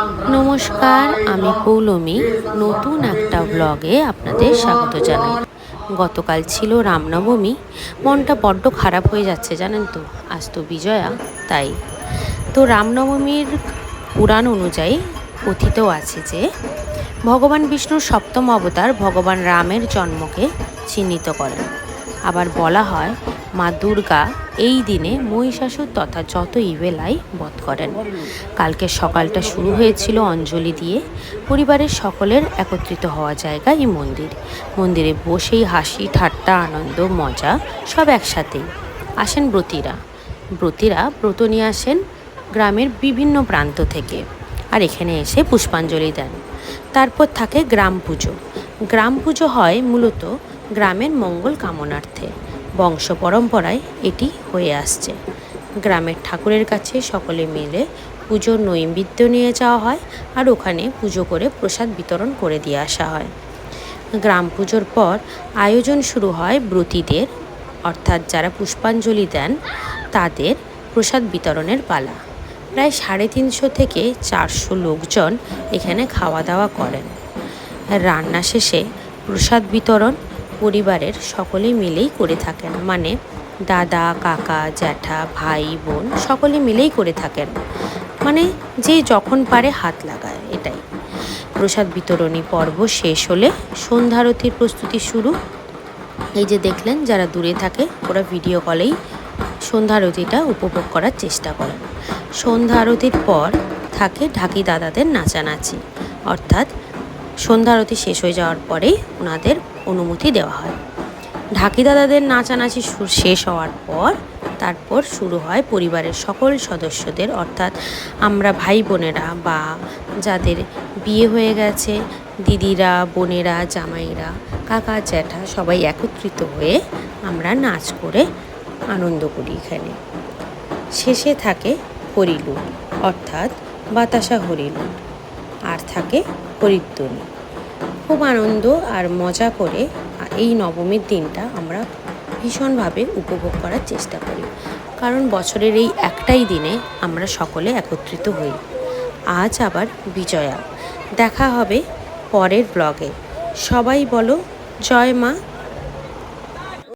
নমস্কার, আমি পৌলমী। নতুন একটা ব্লগে আপনাদের স্বাগত জানাই। গতকাল ছিল রামনবমী। মনটা বড্ড খারাপ হয়ে যাচ্ছে জানেন তো, আজ তো বিজয়া। তাই তো রামনবমীর পুরাণ অনুযায়ী কথিত আছে যে ভগবান বিষ্ণুর সপ্তম অবতার ভগবান রামের জন্মকে চিহ্নিত করেন। আবার বলা হয় মা দুর্গা এই দিনে মহিষাসুর তথা যত ইভেলাই বধ করেন। কালকে সকালটা শুরু হয়েছিল অঞ্জলি দিয়ে। পরিবারের সকলের একত্রিত হওয়া জায়গা এই মন্দির। মন্দিরে বসেই হাসি ঠাট্টা আনন্দ মজা সব একসাথেই। আসেন ব্রতীরা ব্রত নিয়ে আসেন গ্রামের বিভিন্ন প্রান্ত থেকে, আর এখানে এসে পুষ্পাঞ্জলি দেন। তারপর থাকে গ্রাম পুজো। গ্রাম পুজো হয় মূলত গ্রামের মঙ্গল কামনার্থে। বংশ পরম্পরায় এটি হয়ে আসছে। গ্রামের ঠাকুরের কাছে সকলে মিলে পুজোর নৈবেদ্য নিয়ে যাওয়া হয়, আর ওখানে পুজো করে প্রসাদ বিতরণ করে দিয়ে আসা হয়। গ্রাম পুজোর পর আয়োজন শুরু হয় ব্রতীদের, অর্থাৎ যারা পুষ্পাঞ্জলি দেন তাদের প্রসাদ বিতরণের পালা। প্রায় 350 থেকে 400 লোকজন এখানে খাওয়া দাওয়া করেন। রান্না শেষে প্রসাদ বিতরণ পরিবারের সকলে মিলেই করে থাকেন, মানে দাদা কাকা জ্যাঠা ভাই বোন সকলে মিলেই করে থাকেন, মানে যে যখন পারে হাত লাগায়। এটাই প্রসাদ বিতরণী পর্ব শেষ হলে সন্ধ্যারতির প্রস্তুতি শুরু। এই যে দেখলেন, যারা দূরে থাকে ওরা ভিডিও কলেই সন্ধ্যা আরতিটা উপভোগ করার চেষ্টা করেন। সন্ধ্যা আরতির পর থাকে ঢাকি দাদাদের নাচানাচি, অর্থাৎ সন্ধ্যা আরতি শেষ হয়ে যাওয়ার পরেই ওনাদের অনুমতি দেওয়া হয়। ঢাকি দাদাদের নাচানাচি শেষ হওয়ার পর তারপর শুরু হয় পরিবারের সকল সদস্যদের, অর্থাৎ আমরা ভাই বোনেরা বা যাদের বিয়ে হয়ে গেছে দিদিরা বোনেরা জামাইরা কাকা জ্যাঠা সবাই একত্রিত হয়ে আমরা নাচ করে আনন্দ করি এখানে। শেষে থাকে হরিলুট, অর্থাৎ বাতাসা হরিলুট, আর থাকে হরিধ্বনি। খুব আনন্দ আর মজা করে এই নবমীর দিনটা আমরা ভীষণভাবে উপভোগ করার চেষ্টা করি, কারণ বছরের এই একটাই দিনে আমরা সকলে একত্রিত হই। আজ আবার বিজয়া। দেখা হবে পরের ব্লগে। সবাই বলো জয় মা।